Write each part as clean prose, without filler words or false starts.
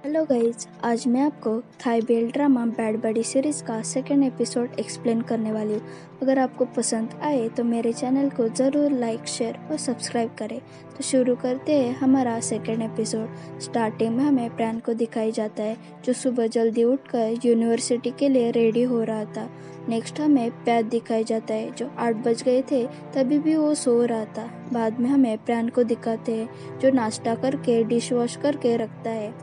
Hello guys, आज मैं आपको थाई बेल ड्रामा बैड बडी सीरीज़ का सेकेंड एपिसोड एक्सप्लेन करने वाली हूँ। अगर आपको पसंद आए तो मेरे चैनल को ज़रूर लाइक, शेयर और सब्सक्राइब करें। तो शुरू करते हैं हमारा सेकेंड एपिसोड। स्टार्टिंग में हमें प्रैन को दिखाई जाता है जो सुबह जल्दी उठकर यूनिवर्सिटी के लिए रेडी हो रहा था। नेक्स्ट हमें पैथ दिखाई जाता है जो 8 बज गए थे तभी भी वो सो रहा था। बाद में हमें प्रैन को दिखाते हैं जो नाश्ता करके डिश वॉश करके रखता है।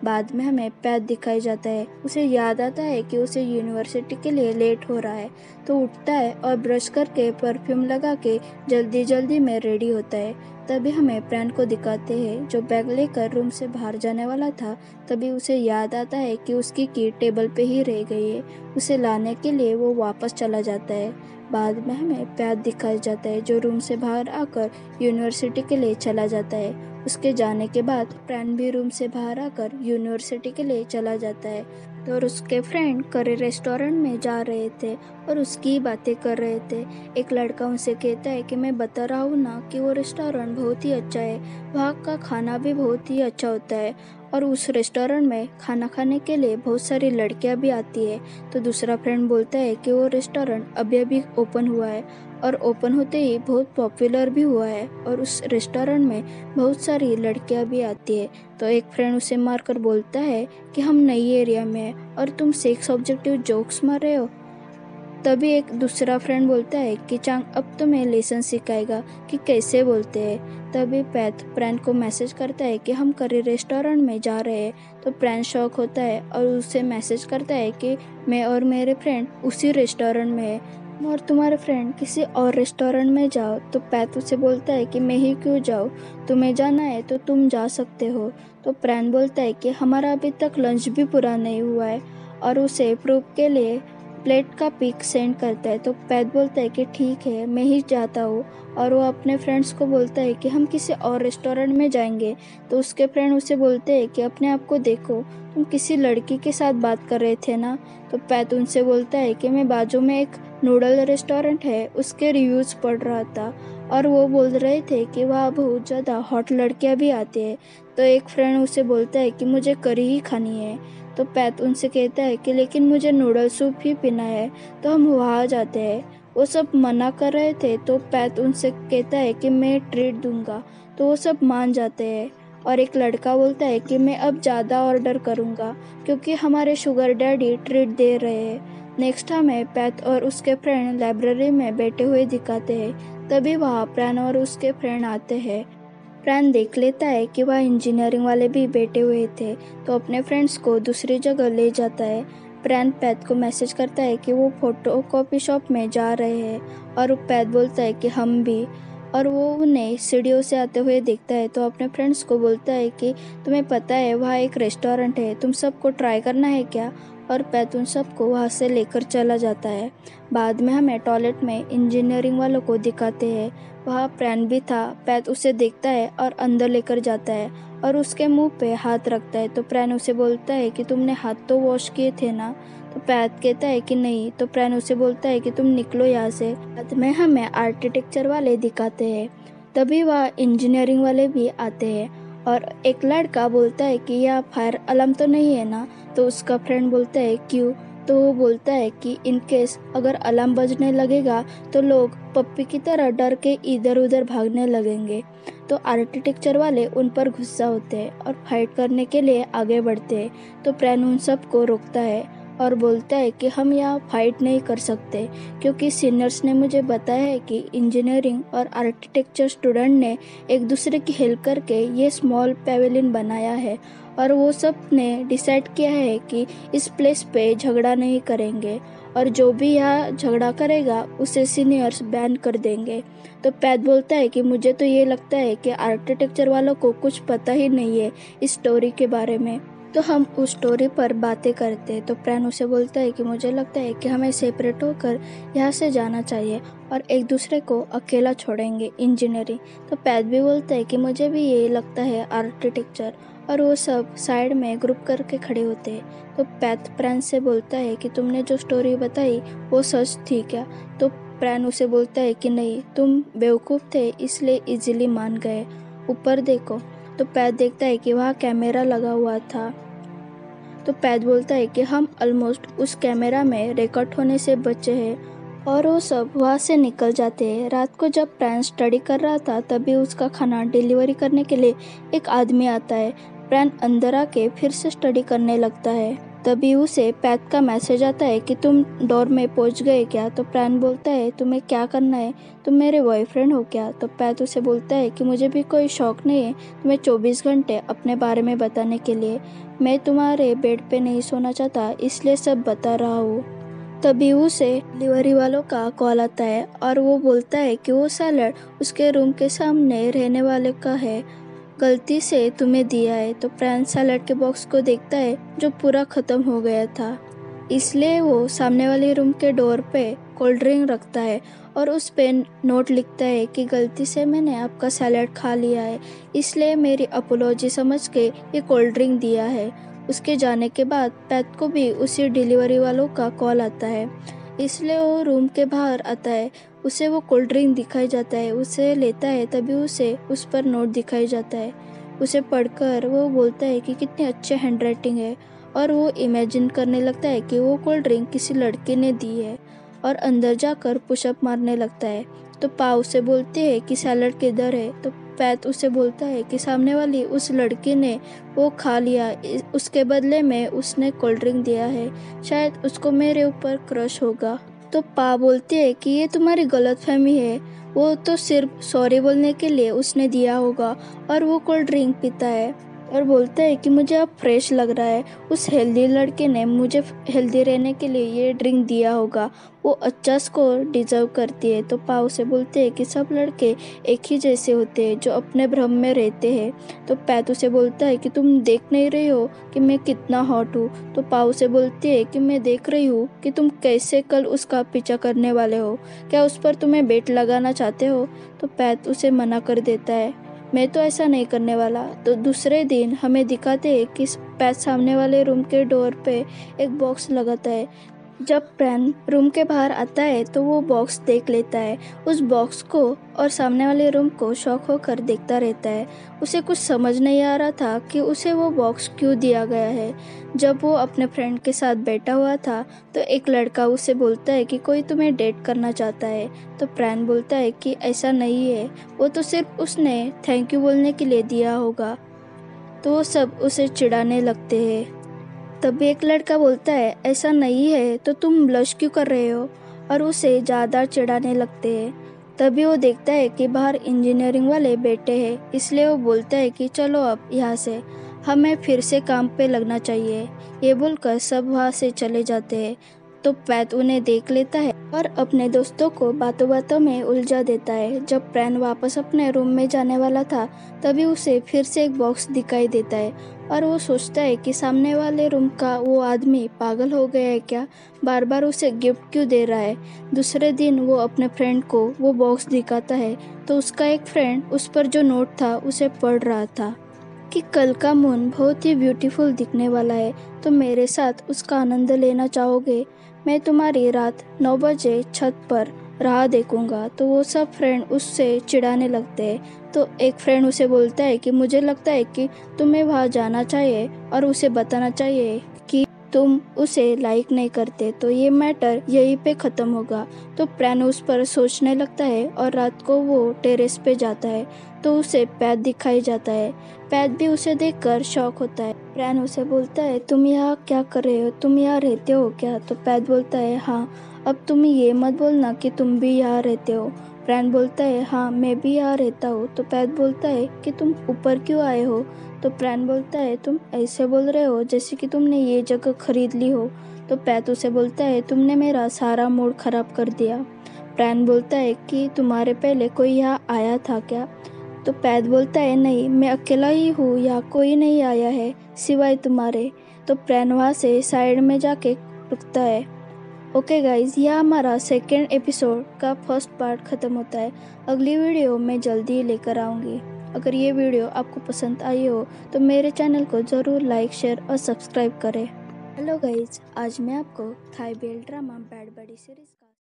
बाद में हमें पैथ दिखाई जाता है। उसे याद आता है कि उसे यूनिवर्सिटी के लिए लेट हो रहा है, तो उठता है और ब्रश करके परफ्यूम लगा के जल्दी जल्दी में रेडी होता है। तभी हमें प्रैन को दिखाते हैं जो बैग लेकर रूम से बाहर जाने वाला था। तभी उसे याद आता है कि उसकी की टेबल पे ही रह गई है। उसे लाने के लिए वो वापस चला जाता है। बाद में हमें पैथ दिखाया जाता है जो रूम से बाहर आकर यूनिवर्सिटी के लिए चला जाता है। उसके जाने के बाद प्रैन भी रूम से बाहर आकर यूनिवर्सिटी के लिए चला जाता है। तो और उसके फ्रेंड करी रेस्टोरेंट में जा रहे थे और उसकी बातें कर रहे थे। एक लड़का उनसे कहता है कि मैं बता रहा हूँ ना कि वो रेस्टोरेंट बहुत ही अच्छा है, वहाँ का खाना भी बहुत ही अच्छा होता है और उस रेस्टोरेंट में खाना खाने के लिए बहुत सारी लड़कियाँ भी आती है। तो दूसरा फ्रेंड बोलता है कि वो रेस्टोरेंट अभी अभी ओपन हुआ है और ओपन होते ही बहुत पॉपुलर भी हुआ है और उस रेस्टोरेंट में बहुत सारी लड़कियां भी आती है। तो एक फ्रेंड उसे मारकर बोलता है कि हम नई एरिया में हैं और तुम सेक्स ऑब्जेक्टिव जोक्स मार रहे हो। तभी एक दूसरा फ्रेंड बोलता है कि चांग अब तुम्हें लेसन सिखाएगा कि कैसे बोलते हैं। तभी पैथ प्रैन को मैसेज करता है कि हम करी रेस्टोरेंट में जा रहे हैं। तो प्रैन शॉक होता है और उसे मैसेज करता है कि मैं और मेरे फ्रेंड उसी रेस्टोरेंट में है, तुम और तुम्हारे फ्रेंड किसी और रेस्टोरेंट में जाओ। तो पैथ उसे बोलता है कि मैं ही क्यों जाऊँ, तुम्हें जाना है तो तुम जा सकते हो। तो प्रैन बोलता है कि हमारा अभी तक लंच भी पूरा नहीं हुआ है और उसे प्रूफ के लिए प्लेट का पिक सेंड करता है। तो पैथ बोलता है कि ठीक है मैं ही जाता हूँ और वो अपने फ्रेंड्स को बोलता है कि हम किसी और रेस्टोरेंट में जाएंगे। तो उसके फ्रेंड उसे बोलते हैं कि अपने आप को देखो, तुम किसी लड़की के साथ बात कर रहे थे ना। तो पैथ उनसे बोलता है कि मैं बाजू में एक नूडल रेस्टोरेंट है उसके रिव्यूज़ पढ़ रहा था और वो बोल रहे थे कि वहाँ बहुत ज़्यादा हॉट लड़कियाँ भी आती है। तो एक फ्रेंड उसे बोलता है कि मुझे करी ही खानी है। तो पैथ उनसे कहता है कि लेकिन मुझे नूडल सूप ही पीना है। तो हम वहाँ जाते हैं। वो सब मना कर रहे थे तो पैथ उनसे कहता है कि मैं ट्रीट दूंगा। तो वो सब मान जाते हैं और एक लड़का बोलता है कि मैं अब ज़्यादा ऑर्डर करूँगा क्योंकि हमारे शुगर डैडी ट्रीट दे रहे हैं। नेक्स्ट हमें पैथ और उसके फ्रेंड लाइब्रेरी में बैठे हुए दिखाते हैं। तभी वहाँ प्रैन और उसके फ्रेंड आते हैं। प्रैन देख लेता है कि वह इंजीनियरिंग वाले भी बैठे हुए थे तो अपने फ्रेंड्स को दूसरी जगह ले जाता है। प्रैन पैथ को मैसेज करता है कि वो फोटो कॉपी शॉप में जा रहे हैं और पैथ बोलता है कि हम भी, और वो उन्हें सीढ़ियों से आते हुए देखता है। तो अपने फ्रेंड्स को बोलता है कि तुम्हें पता है वहाँ एक रेस्टोरेंट है, तुम सबको ट्राई करना है क्या। और पैथ उन सबको वहाँ से लेकर चला जाता है। बाद में हमें टॉयलेट में इंजीनियरिंग वालों को दिखाते हैं। वहाँ प्रैन भी था। पैथ उसे देखता है और अंदर लेकर जाता है और उसके मुंह पे हाथ रखता है। तो प्रैन उसे बोलता है कि तुमने हाथ तो वॉश किए थे ना। तो पैथ कहता है कि नहीं। तो प्रैन उसे बोलता है कि तुम निकलो यहाँ से। बाद में हमें आर्किटेक्चर वाले दिखाते हैं। तभी वह इंजीनियरिंग वाले भी आते हैं और एक लड़का बोलता है कि यह फायर अलार्म तो नहीं है ना। तो उसका फ्रेंड बोलता है क्यों। तो वो बोलता है कि इन केस अगर अलार्म बजने लगेगा तो लोग पप्पी की तरह डर के इधर उधर भागने लगेंगे। तो आर्किटेक्चर वाले उन पर गुस्सा होते हैं और फाइट करने के लिए आगे बढ़ते हैं। तो प्रैन उन सबको रोकता है और बोलता है कि हम यहाँ फाइट नहीं कर सकते क्योंकि सीनियर्स ने मुझे बताया है कि इंजीनियरिंग और आर्किटेक्चर स्टूडेंट ने एक दूसरे की हेल्प करके ये स्मॉल पेविलियन बनाया है और वो सब ने डिसाइड किया है कि इस प्लेस पे झगड़ा नहीं करेंगे और जो भी यहाँ झगड़ा करेगा उसे सीनियर्स बैन कर देंगे। तो पैथ बोलता है कि मुझे तो ये लगता है कि आर्किटेक्चर वालों को कुछ पता ही नहीं है इस स्टोरी के बारे में, तो हम उस स्टोरी पर बातें करते हैं। तो प्रैन उसे बोलता है कि मुझे लगता है कि हमें सेपरेट होकर यहाँ से जाना चाहिए और एक दूसरे को अकेला छोड़ेंगे इंजीनियरिंग। तो पैथ भी बोलता है कि मुझे भी ये लगता है आर्किटेक्चर, और वो सब साइड में ग्रुप करके खड़े होते हैं। तो पैथ प्रैन से बोलता है कि तुमने जो स्टोरी बताई वो सच थी क्या। तो प्रैन उसे बोलता है कि नहीं, तुम बेवकूफ़ थे इसलिए इजीली मान गए, ऊपर देखो। तो पैथ देखता है कि वहाँ कैमरा लगा हुआ था तो पैत बोलता है कि हम ऑलमोस्ट उस कैमरा में रिकॉर्ड होने से बचे हैं और वो सब वहाँ से निकल जाते हैं। रात को जब प्रैन स्टडी कर रहा था तभी उसका खाना डिलीवरी करने के लिए एक आदमी आता है। प्रैन अंदर आके फिर से स्टडी करने लगता है। तभी उसे पैत का मैसेज आता है कि तुम डोर में पहुंच गए क्या। तो प्रैन बोलता है तुम्हें क्या करना है, तुम मेरे बॉयफ्रेंड हो क्या। तो पैत उसे बोलता है कि मुझे भी कोई शौक नहीं है तुम्हें 24 घंटे अपने बारे में बताने के लिए। मैं तुम्हारे बेड पे नहीं सोना चाहता इसलिए सब बता रहा हूँ। तभी उसे डिलीवरी वालों का कॉल आता है और वो बोलता है कि वो सैलड उसके रूम के सामने रहने वाले का है, गलती से तुम्हें दिया है। तो प्रैन सैलड के बॉक्स को देखता है जो पूरा खत्म हो गया था, इसलिए वो सामने वाले रूम के डोर पे कोल्ड ड्रिंक रखता है और उस पे नोट लिखता है कि गलती से मैंने आपका सैलड खा लिया है, इसलिए मेरी अपोलॉजी समझ के ये कोल्ड ड्रिंक दिया है। उसके जाने के बाद पैत को भी उसी डिलीवरी वालों का कॉल आता है, इसलिए वो रूम के बाहर आता है। उसे वो कोल्ड ड्रिंक दिखाई जाता है, उसे लेता है। तभी उसे उस पर नोट दिखाई जाता है। उसे पढ़कर वो बोलता है कि कितनी अच्छे हैंडराइटिंग है और वो इमेजिन करने लगता है कि वो कोल्ड ड्रिंक किसी लड़के ने दी है और अंदर जाकर पुशअप मारने लगता है। तो पा उसे बोलते हैं कि सैलड किधर है। तो पैत उसे बोलता है कि सामने वाली उस लड़की ने वो खा लिया, उसके बदले में उसने कोल्ड ड्रिंक दिया है, शायद उसको मेरे ऊपर क्रश होगा। तो पा बोलती है कि ये तुम्हारी गलतफहमी है, वो तो सिर्फ सॉरी बोलने के लिए उसने दिया होगा और वो कोल्ड ड्रिंक पीता है और बोलता है कि मुझे अब फ्रेश लग रहा है, उस हेल्दी लड़के ने मुझे हेल्दी रहने के लिए ये ड्रिंक दिया होगा, वो अच्छा स्कोर डिजर्व करती है। तो पा उसे बोलते हैं कि सब लड़के एक ही जैसे होते हैं जो अपने भ्रम में रहते हैं। तो पैत उसे बोलता है कि तुम देख नहीं रही हो कि मैं कितना हॉट हूँ। तो पा उसे बोलती है कि मैं देख रही हूँ कि तुम कैसे कल उसका पीछा करने वाले हो, क्या उस पर तुम्हें बेट लगाना चाहते हो। तो पैत उसे मना कर देता है, मैं तो ऐसा नहीं करने वाला। तो दूसरे दिन हमें दिखाते हैं कि पैत सामने वाले रूम के डोर पे एक बॉक्स लगाता है। जब प्रैन रूम के बाहर आता है तो वो बॉक्स देख लेता है, उस बॉक्स को, और सामने वाले रूम को शौक होकर देखता रहता है। उसे कुछ समझ नहीं आ रहा था कि उसे वो बॉक्स क्यों दिया गया है। जब वो अपने फ्रेंड के साथ बैठा हुआ था तो एक लड़का उसे बोलता है कि कोई तुम्हें डेट करना चाहता है। तो प्रैन बोलता है कि ऐसा नहीं है, वो तो सिर्फ उसने थैंक यू बोलने के लिए दिया होगा। तो वो सब उसे चिढ़ाने लगते हैं। तभी एक लड़का बोलता है ऐसा नहीं है तो तुम ब्लश क्यों कर रहे हो, और उसे ज़्यादा चिढ़ाने लगते हैं। तभी वो देखता है कि बाहर इंजीनियरिंग वाले बैठे हैं, इसलिए वो बोलता है कि चलो अब यहाँ से हमें फिर से काम पे लगना चाहिए। ये बोलकर सब वहाँ से चले जाते हैं। तो पैत उन्हें देख लेता है और अपने दोस्तों को बातों बातों में उलझा देता है। जब प्रैन वापस अपने रूम में जाने वाला था तभी उसे फिर से एक बॉक्स दिखाई देता है और वो सोचता है कि सामने वाले रूम का वो आदमी पागल हो गया है क्या, बार बार उसे गिफ्ट क्यों दे रहा है। दूसरे दिन वो अपने फ्रेंड को वो बॉक्स दिखाता है तो उसका एक फ्रेंड उस पर जो नोट था उसे पढ़ रहा था कि कल का मून बहुत ही ब्यूटीफुल दिखने वाला है, तो मेरे साथ उसका आनंद लेना चाहोगे। मैं तुम्हारी रात 9 बजे छत पर राह देखूंगा। तो वो सब फ्रेंड उससे चिढ़ाने लगते हैं। तो एक फ्रेंड उसे बोलता है कि मुझे लगता है कि तुम्हें वहाँ जाना चाहिए और उसे बताना चाहिए कि तुम उसे लाइक नहीं करते, तो ये मैटर यहीं पे ख़त्म होगा। तो प्रैन उस पर सोचने लगता है और रात को वो टेरेस पे जाता है तो उसे पैत दिखाई जाता है। पैत भी उसे देखकर शॉक होता है। प्रैन उसे बोलता है तुम यहाँ क्या कर रहे हो, तुम यहाँ रहते हो क्या। तो पैत बोलता है हाँ, अब तुम ये मत बोलना कि तुम भी यहाँ रहते हो। प्रैन बोलता है हाँ मैं भी यहाँ रहता हूँ। तो पैत बोलता है कि तुम ऊपर क्यों आए हो। तो प्रैन बोलता है तुम ऐसे बोल रहे हो जैसे कि तुमने ये जगह खरीद ली हो। तो पैत उसे बोलता है तुमने मेरा सारा मूड खराब कर दिया। प्रैन बोलता है कि तुम्हारे पहले कोई यहाँ आया था क्या। तो पैत बोलता है नहीं, मैं अकेला ही हूँ, यहाँ कोई नहीं आया है सिवाय तुम्हारे। तो प्रैन वहाँ से साइड में जाके रुकता है। ओके गाइज, यह हमारा सेकेंड एपिसोड का फर्स्ट पार्ट ख़त्म होता है। अगली वीडियो मैं जल्दी ही लेकर आऊँगी। अगर ये वीडियो आपको पसंद आई हो तो मेरे चैनल को ज़रूर लाइक, शेयर और सब्सक्राइब करें। हेलो गाइज, आज मैं आपको थाई बेल ड्रामा बैड बडी सीरीज़ का